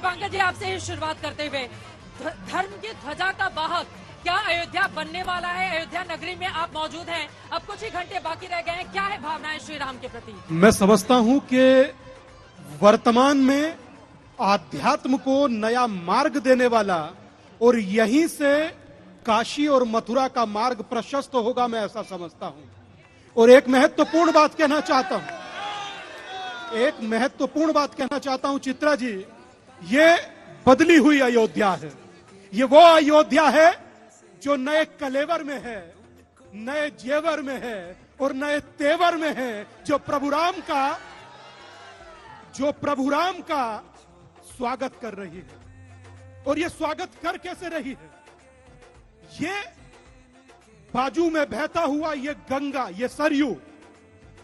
दीपांकर जी, आपसे ही शुरुआत करते हुए, धर्म की ध्वजा का वाहक क्या अयोध्या बनने वाला है? अयोध्या नगरी में आप मौजूद हैं, अब कुछ ही घंटे बाकी रह गए हैं, क्या है भावनाएं श्री राम के प्रति? मैं समझता हूं कि वर्तमान में आध्यात्म को नया मार्ग देने वाला और यहीं से काशी और मथुरा का मार्ग प्रशस्त होगा, मैं ऐसा समझता हूं। और एक महत्वपूर्ण बात कहना चाहता हूं, चित्रा जी, ये बदली हुई अयोध्या है। ये वो अयोध्या है जो नए कलेवर में है, नए जेवर में है और नए तेवर में है, जो प्रभु राम का स्वागत कर रही है। और ये स्वागत कर कैसे रही है? ये बाजू में बहता हुआ ये गंगा, ये सरयू,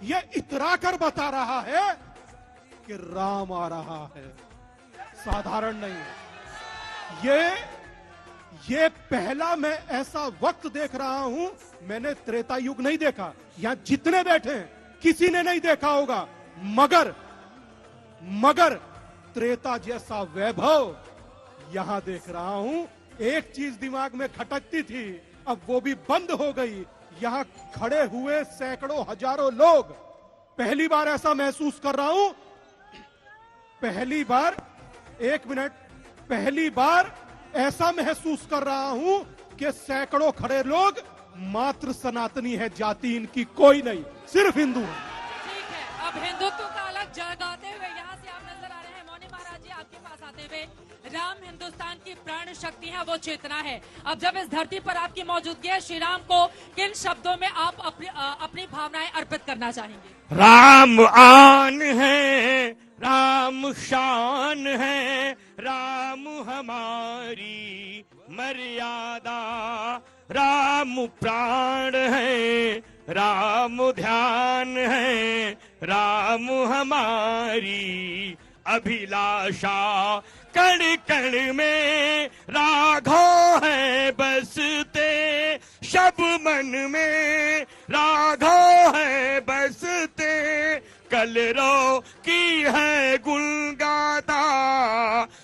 ये इतरा कर बता रहा है कि राम आ रहा है, साधारण नहीं। ये पहला मैं ऐसा वक्त देख रहा हूं, मैंने त्रेता युग नहीं देखा, यहां जितने बैठे हैं किसी ने नहीं देखा होगा, मगर त्रेता जैसा वैभव यहां देख रहा हूं। एक चीज दिमाग में खटकती थी, अब वो भी बंद हो गई। यहां खड़े हुए सैकड़ों हजारों लोग, पहली बार ऐसा महसूस कर रहा हूं, पहली बार ऐसा महसूस कर रहा हूं कि सैकड़ों खड़े लोग मात्र सनातनी है, जाति इनकी कोई नहीं, सिर्फ हिंदू है। ठीक है, अब हिंदुत्व का अलग जगाते हुए यहाँ से आप नजर आ रहे हैं। मौनी महाराज जी, आपके पास आते हुए, राम हिंदुस्तान की प्राण शक्ति है, वो चेतना है। अब जब इस धरती पर आपकी मौजूदगी है, श्री राम को किन शब्दों में आप अपनी भावनाएं अर्पित करना चाहेंगे? राम आन है, राम शान है, राम हमारी मर्यादा, राम प्राण है, राम ध्यान है, राम हमारी अभिलाषा, कण कण में राघव है बसते, सब मन में राघव है बसते, कलरव की है गुण गाता,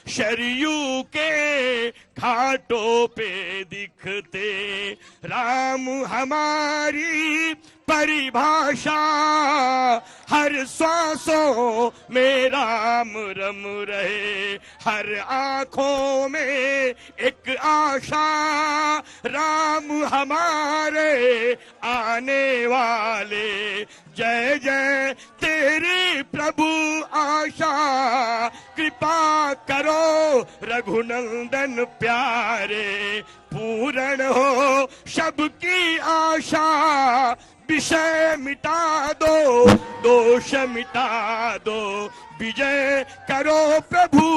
शरयू के घाटों पे दिखते, राम हमारी परिभाषा, हर सांसों में राम रम रहे, हर आंखों में एक आशा, राम हमारे आने वाले, जय जय तेरी प्रभु आशा, कृपा करो रघुनंदन प्यारे, पूर्ण हो सबकी आशा, विषय मिटा दो, दोष मिटा दो, विजय करो प्रभु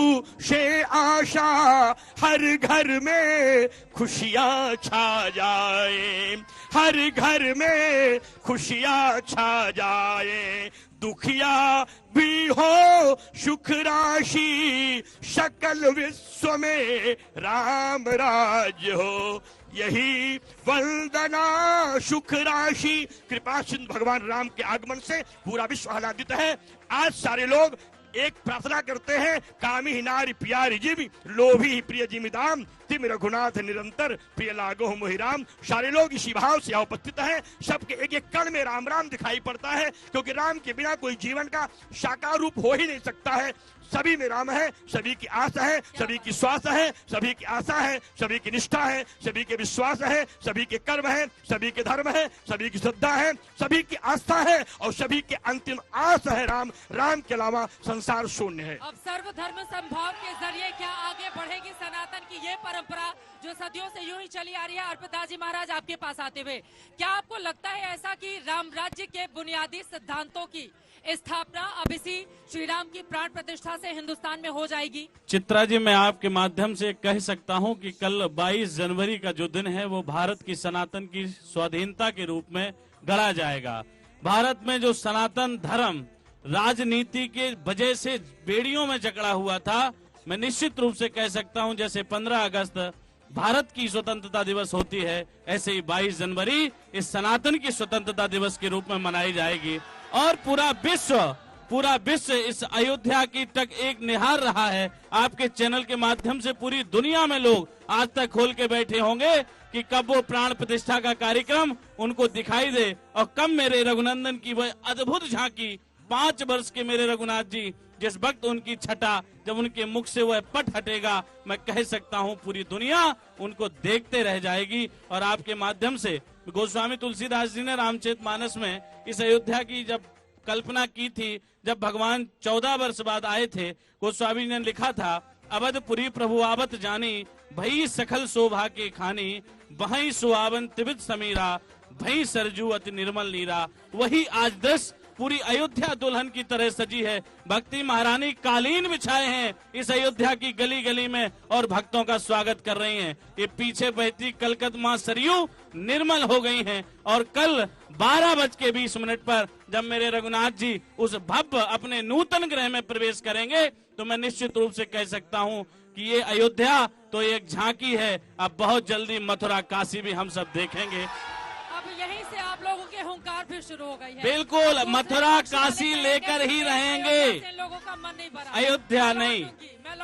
से आशा, हर घर में खुशियां छा जाए, हर घर में खुशियां छा जाए, दुखिया भी हो सुख राशि, सकल विश्व में राम राज्य हो, यही वंदना सुख राशि। कृपा सिंधु भगवान राम के आगमन से पूरा विश्व आह्लादित है। आज सारे लोग एक प्रार्थना करते हैं, कामी ही नारी प्यारी जीवी, लोभी ही प्रिय जिमिदाम, तिम रघुनाथ निरंतर प्रिय लागो मोहि राम। सारे लोग इसी भाव से उपस्थित हैं, सबके एक एक कण में राम राम दिखाई पड़ता है, क्योंकि राम के बिना कोई जीवन का साकार रूप हो ही नहीं सकता है। सभी में राम है, सभी की आशा है, सभी की श्वास है, सभी की आशा है, सभी की निष्ठा है, सभी के विश्वास है, सभी के कर्म है, सभी के धर्म है, सभी की श्रद्धा है, सभी की आस्था है और सभी के अंतिम आस है राम। राम के अलावा संसार शून्य है। अब सर्वधर्म संभाव के जरिए क्या आगे बढ़ेगी सनातन की ये परंपरा जो सदियों से यूं ही चली आ रही है? अर्पित दास जी महाराज, आपके पास आते हुए, क्या आपको लगता है ऐसा कि राम राज्य के बुनियादी सिद्धांतों की स्थापना अब इसी श्री राम की प्राण प्रतिष्ठा से हिंदुस्तान में हो जाएगी? चित्रा जी, मैं आपके माध्यम से कह सकता हूं कि कल 22 जनवरी का जो दिन है वो भारत की सनातन की स्वाधीनता के रूप में गढ़ा जाएगा। भारत में जो सनातन धर्म राजनीति के वजह से बेड़ियों में जकड़ा हुआ था, मैं निश्चित रूप से कह सकता हूं जैसे 15 अगस्त भारत की स्वतंत्रता दिवस होती है, ऐसे ही 22 जनवरी इस सनातन की स्वतंत्रता दिवस के रूप में मनाई जाएगी और पूरा विश्व पूरा विश्व इस अयोध्या की तक एक निहार रहा है। आपके चैनल के माध्यम से पूरी दुनिया में लोग आज तक खोल के बैठे होंगे कि कब वो प्राण प्रतिष्ठा का कार्यक्रम उनको दिखाई दे और कब मेरे रघुनंदन की वह अद्भुत झांकी 5 वर्ष के मेरे रघुनाथ जी, जिस वक्त उनकी छटा जब उनके मुख से वह पट हटेगा, मैं कह सकता हूं पूरी दुनिया उनको देखते रह जाएगी। और आपके माध्यम से गोस्वामी तुलसीदास जी ने रामचरितमानस में इस अयोध्या की जब कल्पना की थी, जब भगवान 14 वर्ष बाद आए थे, गोस्वामी ने लिखा था, अवधपुरी प्रभु आवत जानी, भई सखल शोभा के खानी, वहीं सुहावन तिबित समीरा, भई सरजू अति निर्मल नीरा। वही आज दृश्य पूरी अयोध्या दुल्हन की तरह सजी है। भक्ति महारानी कालीन बिछाए हैं इस अयोध्या की गली गली में और भक्तों का स्वागत कर रही हैं। ये पीछे बहती कलकत मां सरयू निर्मल हो गई हैं। और कल 12:20 पर जब मेरे रघुनाथ जी उस भव्य अपने नूतन गृह में प्रवेश करेंगे तो मैं निश्चित रूप से कह सकता हूं कि ये अयोध्या तो एक झांकी है। अब बहुत जल्दी मथुरा काशी भी हम सब देखेंगे। अब यहीं से आप लोगों के हुंकार फिर शुरू हो गई है। बिल्कुल, मथुरा काशी लेकर ही रहेंगे। लोगों का मन नहीं भरा, अयोध्या नहीं। मैं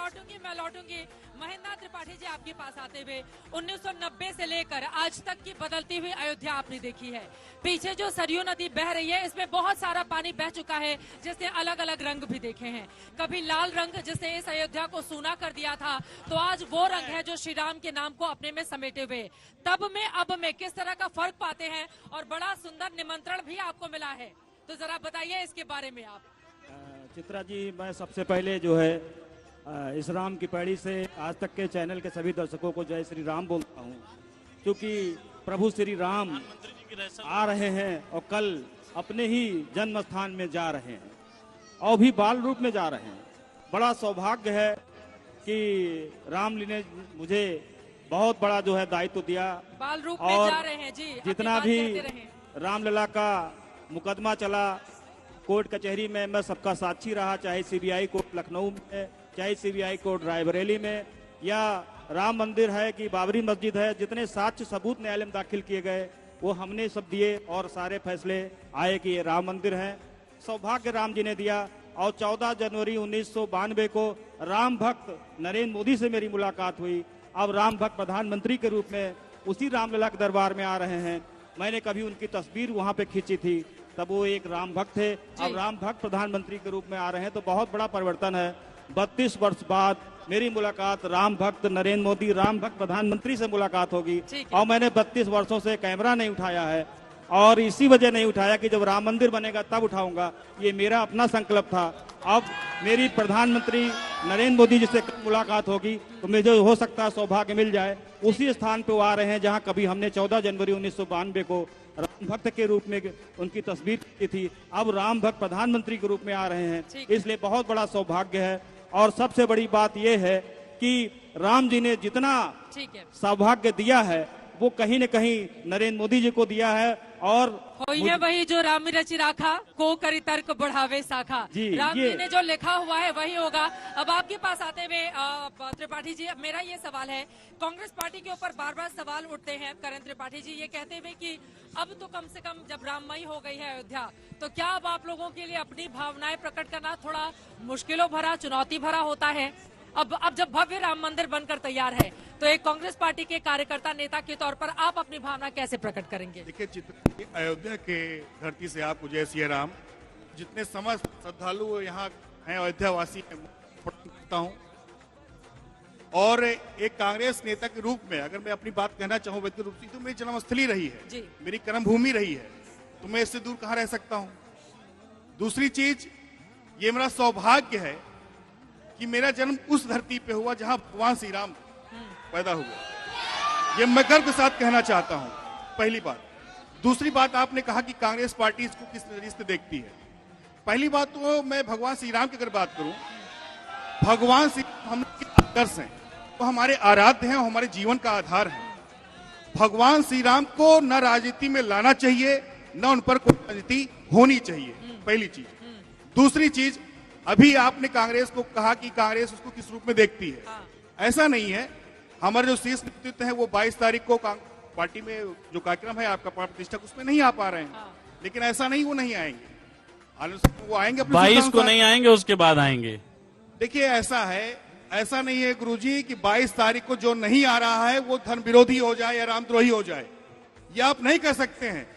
लौटूंगी। महेंद्र त्रिपाठी जी आपके पास आते हुए 1990 से लेकर आज तक की बदलती हुई अयोध्या आपने देखी है। पीछे जो सरयू नदी बह रही है, इसमें बहुत सारा पानी बह चुका है, जिसने अलग अलग रंग भी देखे हैं। कभी लाल रंग जिसने इस अयोध्या को सूना कर दिया था, तो आज वो रंग है जो श्री राम के नाम को अपने में समेटे हुए। तब में अब में किस तरह का फर्क पाते हैं और बड़ा सुंदर निमंत्रण भी आपको मिला है, तो जरा बताइए इसके बारे में आप। चित्रा जी, मैं सबसे पहले जो है इस राम की पैड़ी से आज तक के चैनल के सभी दर्शकों को जय श्री राम बोलता हूँ, क्योंकि प्रभु श्री राम आ रहे हैं और कल अपने ही जन्म स्थान में जा रहे हैं और भी बाल रूप में जा रहे हैं। बड़ा सौभाग्य है कि राम जी ने मुझे बहुत बड़ा जो है दायित्व दिया। बाल रूप में जा रहे हैं जी। जितना भी रामलला का मुकदमा चला कोर्ट कचहरी में, मैं सबका साक्षी रहा, चाहे सीबीआई कोर्ट लखनऊ में, चाहे सीबीआई कोर्ट रायबरेली में, या राम मंदिर है कि बाबरी मस्जिद है, जितने साक्ष्य सबूत न्यायालय में दाखिल किए गए वो हमने सब दिए और सारे फैसले आए कि ये राम मंदिर है। सौभाग्य राम जी ने दिया। और 14 जनवरी 1992 को राम भक्त नरेंद्र मोदी से मेरी मुलाकात हुई। अब राम भक्त प्रधानमंत्री के रूप में उसी रामलला के दरबार में आ रहे हैं। मैंने कभी उनकी तस्वीर वहां पे खींची थी, तब वो एक राम भक्त थे, अब राम भक्त प्रधानमंत्री के रूप में आ रहे हैं, तो बहुत बड़ा परिवर्तन है। 32 वर्ष बाद मेरी मुलाकात राम भक्त नरेंद्र मोदी, राम भक्त प्रधानमंत्री से मुलाकात होगी। और मैंने 32 वर्षों से कैमरा नहीं उठाया है और इसी वजह नहीं उठाया कि जब राम मंदिर बनेगा तब उठाऊंगा, ये मेरा अपना संकल्प था। अब मेरी प्रधानमंत्री नरेंद्र मोदी जी से मुलाकात होगी तो मुझे हो सकता है सौभाग्य मिल जाए। उसी स्थान पे वो आ रहे हैं जहां कभी हमने 14 जनवरी 1992 को राम भक्त के रूप में उनकी तस्वीर की थी, अब राम भक्त प्रधानमंत्री के रूप में आ रहे हैं। इसलिए बहुत बड़ा सौभाग्य है। और सबसे बड़ी बात यह है कि राम जी ने जितना सौभाग्य दिया है वो कहीं न कहीं नरेंद्र मोदी जी को दिया है। और है वही जो राम रचि राखा को करी तर्क बढ़ावे साखा, राम जी ने जो लिखा हुआ है वही होगा। अब आपके पास आते हुए त्रिपाठी जी, मेरा ये सवाल है, कांग्रेस पार्टी के ऊपर बार बार सवाल उठते हैं करण त्रिपाठी जी ये कहते हुए कि अब तो कम से कम जब राममयी हो गई है अयोध्या, तो क्या अब आप लोगों के लिए अपनी भावनाएं प्रकट करना थोड़ा मुश्किलों भरा, चुनौती भरा होता है? अब जब भव्य राम मंदिर बनकर तैयार है तो एक कांग्रेस पार्टी के कार्यकर्ता नेता के तौर पर आप अपनी भावना कैसे प्रकट करेंगे? देखिए, अयोध्या के धरती से आपको जय श्री राम, जितने समस्त श्रद्धालु यहाँ हैं अयोध्या वासी करता हूँ। और एक कांग्रेस नेता के रूप में अगर मैं अपनी बात कहना चाहूँ व्यक्तिगत रूप से, तो मेरी जन्मस्थली रही है, मेरी कर्मभूमि रही है, तो मैं इससे दूर कहाँ रह सकता हूँ। दूसरी चीज, ये मेरा सौभाग्य है कि मेरा जन्म उस धरती पे हुआ जहां भगवान श्री राम पैदा हुए। ये मैं गर्व के साथ कहना चाहता हूं, पहली बात। दूसरी बात, आपने कहा कि कांग्रेस पार्टी इसको किस नजरिए से देखती है। पहली बात तो मैं भगवान श्री राम की अगर बात करूं, भगवान श्री हम आदर्श हैं, तो हमारे आराध्य हैं, हमारे जीवन का आधार है। भगवान श्री राम को न राजनीति में लाना चाहिए, न उन पर कोई राजनीति होनी चाहिए, पहली चीज। दूसरी चीज, अभी आपने कांग्रेस को कहा कि कांग्रेस उसको किस रूप में देखती है। ऐसा नहीं है। हमारे जो शीर्ष नेतृत्व है वो 22 तारीख को पार्टी में जो कार्यक्रम है आपका प्राण प्रतिष्ठा, उसमें नहीं आ पा रहे हैं। लेकिन ऐसा नहीं वो नहीं आएंगे। वो आएंगे अपने 22 सिद्धांत को साथ। नहीं आएंगे, उसके बाद आएंगे। देखिए ऐसा नहीं है गुरुजी कि 22 तारीख को जो नहीं आ रहा है वो धर्म विरोधी हो जाए या रामद्रोही हो जाए, ये आप नहीं कह सकते हैं।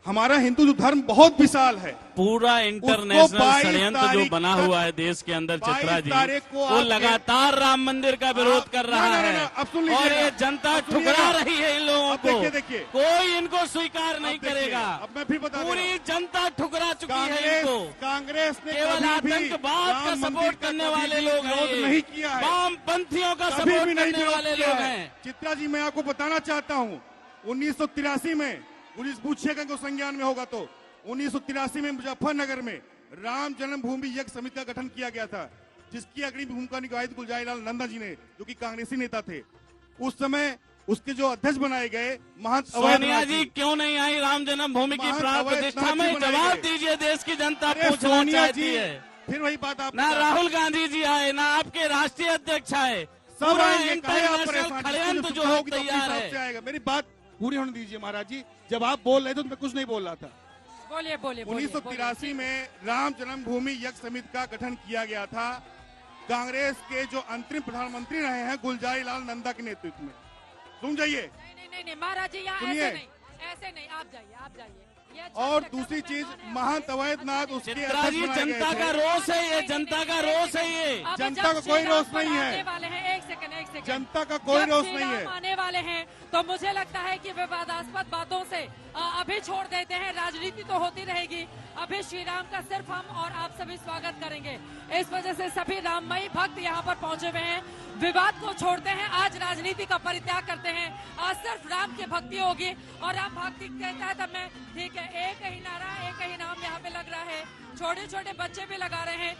हमारा हिंदू धर्म बहुत विशाल है। पूरा इंटरनेशनल 22 षड्यंत्र जो तारीख बना तक- हुआ है देश के अंदर 22 चित्रा जी, तारीख को वो आपके- लगातार राम मंदिर का विरोध कर रहा ना, है अब सुन लीजिएगा। और ये जनता अब सुनिएगा। ठुकरा रही है इन लोगों अब को। देखिए। कोई इनको स्वीकार नहीं अब देखिए, करेगा। अब मैं फिर बता दे रहा पूरी हूं। जनता ठुकरा चुकी है इनको। कांग्रेस ने केवल कभी भी आतंकवाद का राम मंदिर सपोर्ट का करने कभी वाले भी लोग विरोध हैं, नहीं किया है। वामपंथियों का कभी सपोर्ट भी नहीं करने विरोध वाले किया लोग है। हैं। चित्रा जी, मैं आपको बताना चाहता हूं 1983 में, पुलिस पूछेगा कि संज्ञान में होगा तो 1983 में मुजफ्फरनगर में राम जन्मभूमि यज्ञ समिति का गठन किया गया था, जिसकी अग्रणी भूमिका निभाई थी गुलजारीलाल नंदा जी ने, जो कि कांग्रेसी नेता थे। उस समय उसके जो अध्यक्ष बनाए गए महंत सोनिया अवैधनाथ जी क्यों नहीं आई राम जन्मभूमि की महंत प्राण अवैधनाथ प्रतिष्ठा जी में? बनाए जवाब गए। दीजिए, देश की जनता अरे पूछना सोनिया चाहती जी, है। फिर वही बात आप ना राहुल गांधी जी आए, ना आपके राष्ट्रीय अध्यक्ष आए। सब पूरा आएंगे, काहे आप इंटरनेशनल परेशान? षड्यंत्र जिसको जो है होगी तो अपने तैयार हिसाब से है। आएगा। मेरी बात पूरी होने दीजिए महाराज जी। जब आप बोल रहे थे तो मैं कुछ नहीं बोल रहा था। बोलिए बोलिए 1983 में राम जन्मभूमि यज्ञ समिति का गठन किया गया था, कांग्रेस के जो अंतरिम प्रधानमंत्री रहे हैं गुलजारीलाल नंदा के नेतृत्व में। सुन जाइए। नहीं महाराज जी, यहाँ सुनिए। ऐसे नहीं, आप जाइए। ये और चर्चा दूसरी का चीज, मैदान है, महंत अवैधनाथ उसके चित्रा अध्यक्ष जी, बनाए गए जनता का थे। रोष है ये, जनता का रोष है ये। अब जनता जब का कोई श्री राम रोष नहीं है। आने वाले हैं, एक सेकंड। जनता का कोई जब रोष श्री नहीं राम है। आने वाले हैं तो मुझे लगता है कि विवादास्पद बातों से अभी छोड़ देते हैं। राजनीति तो होती रहेगी, अभी श्री राम का सिर्फ हम और आप सभी स्वागत करेंगे। इस वजह से सभी राममयी भक्त यहाँ पर पहुंचे हुए हैं। विवाद को छोड़ते हैं, आज राजनीति का परित्याग करते हैं। आज सिर्फ राम की भक्ति होगी और राम भक्ति के तहत मैं ठीक है, एक ही नारा, एक ही नाम यहाँ पे लग रहा है। छोटे छोटे बच्चे भी लगा रहे हैं।